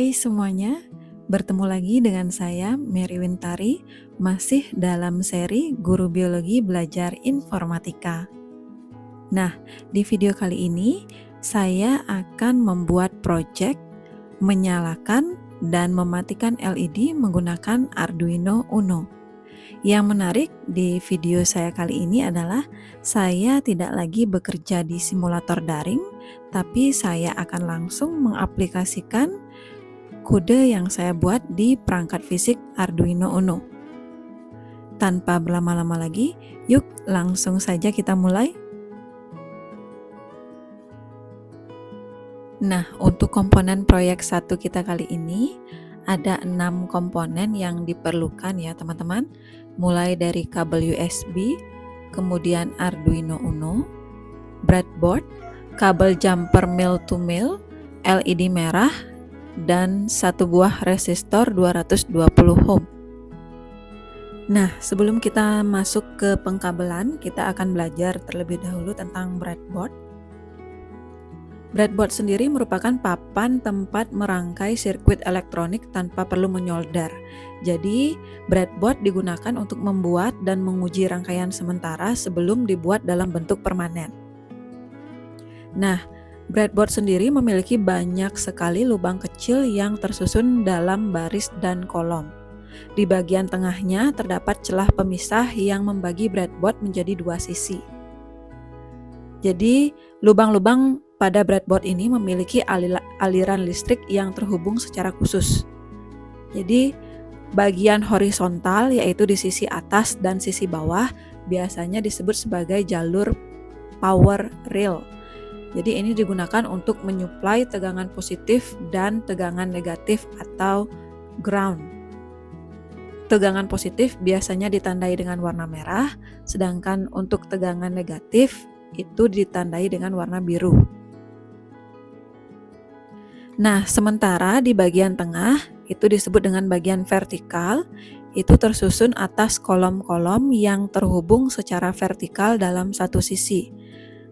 Hai semuanya, bertemu lagi dengan saya Mary Wintari, masih dalam seri Guru Biologi Belajar Informatika. Nah, di video kali ini saya akan membuat project menyalakan dan mematikan LED menggunakan Arduino Uno. Yang menarik di video saya kali ini adalah saya tidak lagi bekerja di simulator daring, tapi saya akan langsung mengaplikasikan kode yang saya buat di perangkat fisik Arduino Uno. Tanpa berlama-lama lagi, yuk langsung saja kita mulai. Nah, untuk komponen proyek 1 kita kali ini ada 6 komponen yang diperlukan ya teman-teman. Mulai dari kabel USB, kemudian Arduino Uno, breadboard, kabel jumper mil to mil, LED merah, dan satu buah resistor 220 ohm. Nah, sebelum kita masuk ke pengkabelan, kita akan belajar terlebih dahulu tentang breadboard. Breadboard sendiri merupakan papan tempat merangkai sirkuit elektronik tanpa perlu menyolder. Jadi, breadboard digunakan untuk membuat dan menguji rangkaian sementara sebelum dibuat dalam bentuk permanen. Nah, breadboard sendiri memiliki banyak sekali lubang kecil yang tersusun dalam baris dan kolom. Di bagian tengahnya terdapat celah pemisah yang membagi breadboard menjadi dua sisi. Jadi, lubang-lubang pada breadboard ini memiliki aliran listrik yang terhubung secara khusus. Jadi, bagian horizontal yaitu di sisi atas dan sisi bawah biasanya disebut sebagai jalur power rail. Jadi ini digunakan untuk menyuplai tegangan positif dan tegangan negatif atau ground. Tegangan positif biasanya ditandai dengan warna merah, sedangkan untuk tegangan negatif itu ditandai dengan warna biru. Nah, sementara di bagian tengah itu disebut dengan bagian vertikal, itu tersusun atas kolom-kolom yang terhubung secara vertikal dalam satu sisi,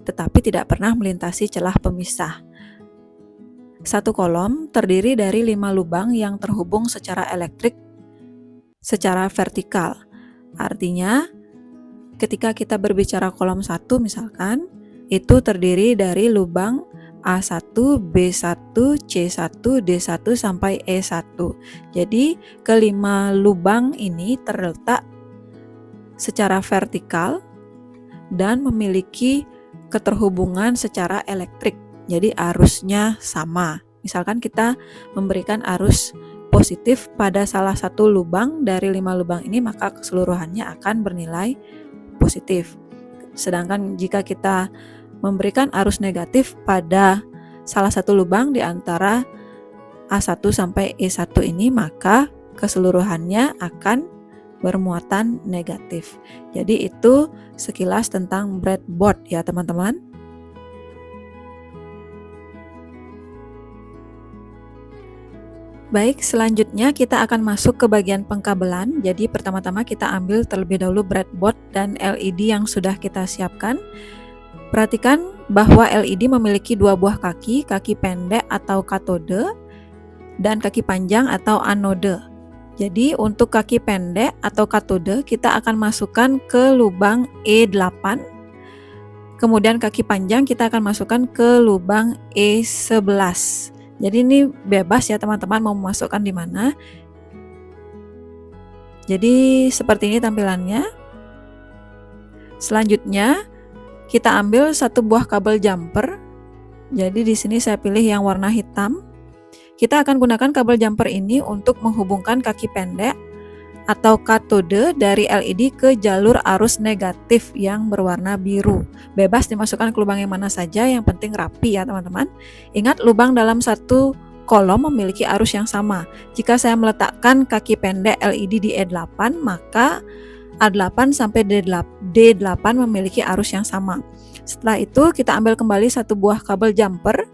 tetapi tidak pernah melintasi celah pemisah. Satu kolom terdiri dari 5 lubang yang terhubung secara elektrik secara vertikal. Artinya, ketika kita berbicara kolom 1 misalkan, itu terdiri dari lubang A1, B1, C1, D1 sampai E1. Jadi, kelima lubang ini terletak secara vertikal dan memiliki keterhubungan secara elektrik. Jadi arusnya sama. Misalkan kita memberikan arus positif pada salah satu lubang dari 5 lubang ini, maka keseluruhannya akan bernilai positif. Sedangkan jika kita memberikan arus negatif pada salah satu lubang di antara A1 sampai E1 ini, maka keseluruhannya akan bermuatan negatif. Jadi itu sekilas tentang breadboard ya teman-teman. Baik, selanjutnya kita akan masuk ke bagian pengkabelan. Jadi pertama-tama kita ambil terlebih dahulu breadboard dan LED yang sudah kita siapkan. Perhatikan bahwa LED memiliki dua buah kaki pendek atau katode dan kaki panjang atau anode. Jadi untuk kaki pendek atau katode kita akan masukkan ke lubang E8. Kemudian kaki panjang kita akan masukkan ke lubang E11. Jadi ini bebas ya teman-teman mau memasukkan di mana. Jadi seperti ini tampilannya. Selanjutnya kita ambil satu buah kabel jumper. Jadi di sini saya pilih yang warna hitam. Kita akan gunakan kabel jumper ini untuk menghubungkan kaki pendek atau katode dari LED ke jalur arus negatif yang berwarna biru. Bebas dimasukkan ke lubang yang mana saja, yang penting rapi ya teman-teman. Ingat, lubang dalam satu kolom memiliki arus yang sama. Jika saya meletakkan kaki pendek LED di E8, maka A8 sampai D8 memiliki arus yang sama. Setelah itu kita ambil kembali satu buah kabel jumper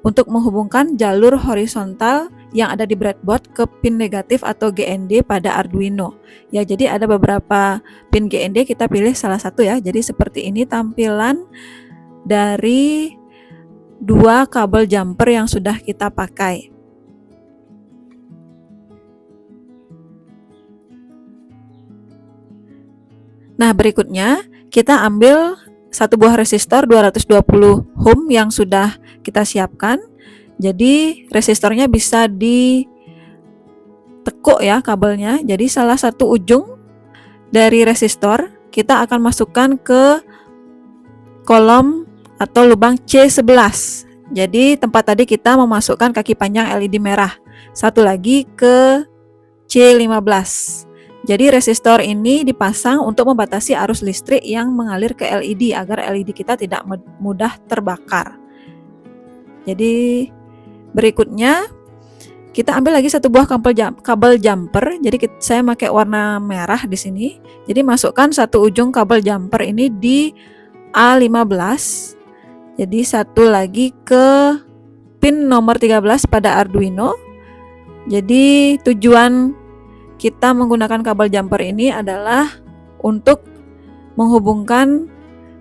untuk menghubungkan jalur horizontal yang ada di breadboard ke pin negatif atau GND pada Arduino. Ya, jadi ada beberapa pin GND, kita pilih salah satu ya. Jadi seperti ini tampilan dari dua kabel jumper yang sudah kita pakai. Nah, berikutnya kita ambil satu buah resistor 220 ohm yang sudah kita siapkan. Jadi resistornya bisa ditekuk ya kabelnya. Jadi salah satu ujung dari resistor kita akan masukkan ke kolom atau lubang C11. Jadi tempat tadi kita memasukkan kaki panjang LED merah. Satu lagi ke C15. Jadi resistor ini dipasang untuk membatasi arus listrik yang mengalir ke LED agar LED kita tidak mudah terbakar. Jadi berikutnya kita ambil lagi satu buah kabel jumper. Jadi saya pakai warna merah di sini. Jadi masukkan satu ujung kabel jumper ini di A15. Jadi satu lagi ke pin nomor 13 pada Arduino. Jadi tujuan kita menggunakan kabel jumper ini adalah untuk menghubungkan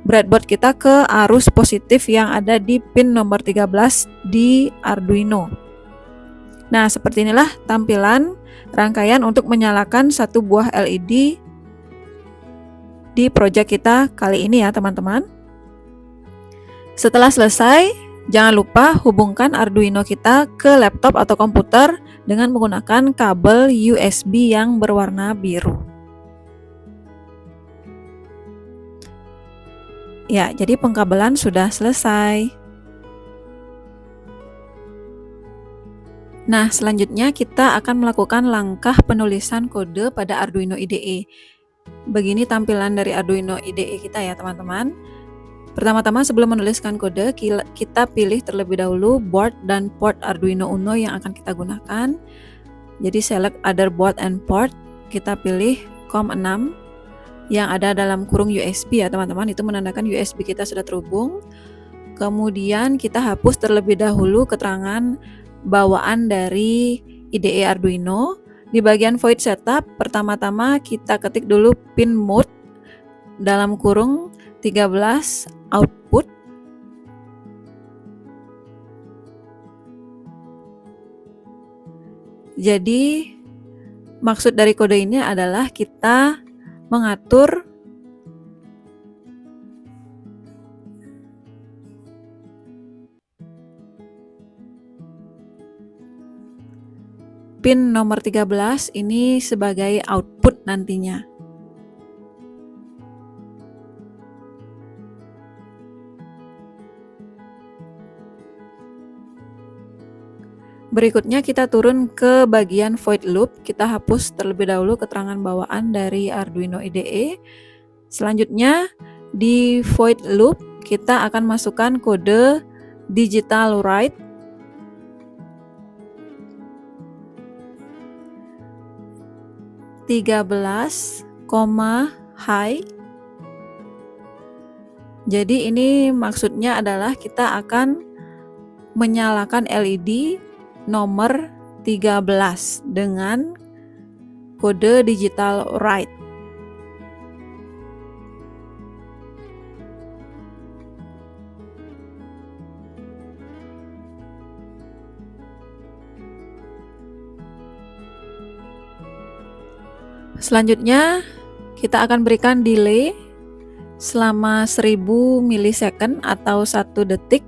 breadboard kita ke arus positif yang ada di pin nomor 13 di Arduino. Nah, seperti inilah tampilan rangkaian untuk menyalakan satu buah LED di project kita kali ini ya, teman-teman. Setelah selesai, jangan lupa hubungkan Arduino kita ke laptop atau komputer dengan menggunakan kabel USB yang berwarna biru. Ya, jadi pengkabelan sudah selesai. Nah, selanjutnya kita akan melakukan langkah penulisan kode pada Arduino IDE. Begini tampilan dari Arduino IDE kita ya, teman-teman. Pertama-tama sebelum menuliskan kode, kita pilih terlebih dahulu board dan port Arduino Uno yang akan kita gunakan. Jadi select other board and port, kita pilih COM6 yang ada dalam kurung USB ya teman-teman, itu menandakan USB kita sudah terhubung. Kemudian kita hapus terlebih dahulu keterangan bawaan dari IDE Arduino. Di bagian void setup, pertama-tama kita ketik dulu pin mode dalam kurung 13 output. Jadi maksud dari kode ini adalah kita mengatur pin nomor 13 ini sebagai output nantinya. Berikutnya kita turun ke bagian void loop, kita hapus terlebih dahulu keterangan bawaan dari Arduino IDE. Selanjutnya di void loop kita akan masukkan kode digital write high. Jadi ini maksudnya adalah kita akan menyalakan LED nomor 13 dengan kode digital write. Selanjutnya kita akan berikan delay selama 1000 milisecond atau 1 detik.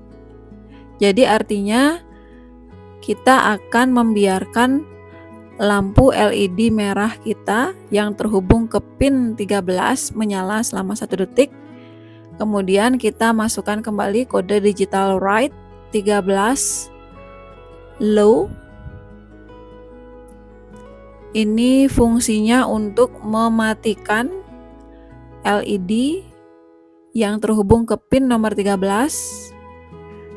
Jadi artinya kita akan membiarkan lampu LED merah kita yang terhubung ke pin 13 menyala selama 1 detik. Kemudian kita masukkan kembali kode digital write 13 low. Ini fungsinya untuk mematikan LED yang terhubung ke pin nomor 13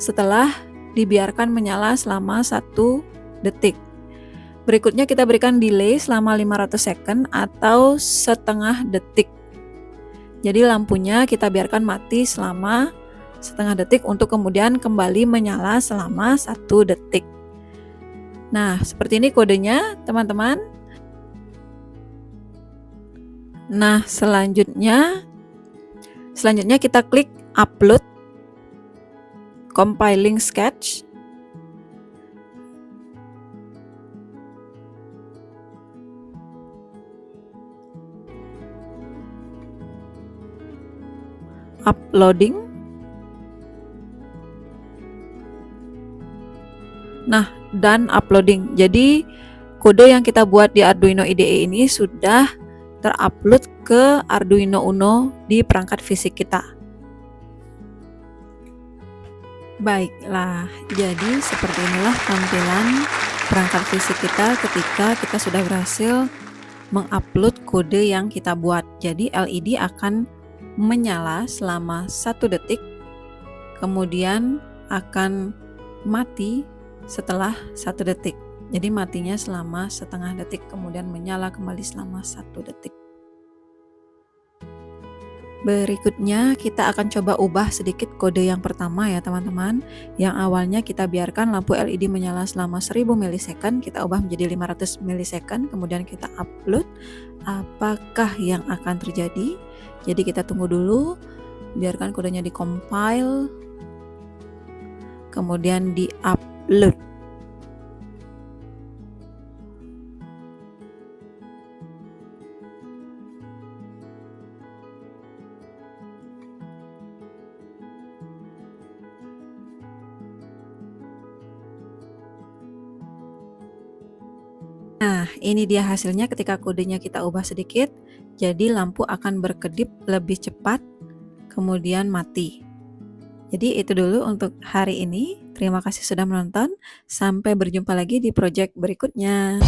setelah dibiarkan menyala selama 1 detik. Berikutnya kita berikan delay selama 500 second atau setengah detik. Jadi lampunya kita biarkan mati selama setengah detik untuk kemudian kembali menyala selama 1 detik. Nah, seperti ini kodenya, teman-teman. Nah, selanjutnya kita klik upload compiling sketch. uploading. Nah, dan uploading. Jadi kode yang kita buat di Arduino IDE ini sudah terupload ke Arduino Uno di perangkat fisik kita. Baiklah, jadi seperti inilah tampilan perangkat fisik kita ketika kita sudah berhasil mengupload kode yang kita buat. Jadi LED akan menyala selama 1 detik, kemudian akan mati setelah 1 detik. Jadi matinya selama setengah detik, kemudian menyala kembali selama 1 detik. Berikutnya kita akan coba ubah sedikit kode yang pertama ya teman-teman. Yang awalnya kita biarkan lampu LED menyala selama 1000 milisecond, kita ubah menjadi 500 milisecond, kemudian kita upload. Apakah yang akan terjadi? Jadi kita tunggu dulu, biarkan kodenya di-compile, kemudian di-upload. Nah, ini dia hasilnya ketika kodenya kita ubah sedikit. Jadi lampu akan berkedip lebih cepat, kemudian mati. Jadi itu dulu untuk hari ini. Terima kasih sudah menonton. Sampai berjumpa lagi di project berikutnya.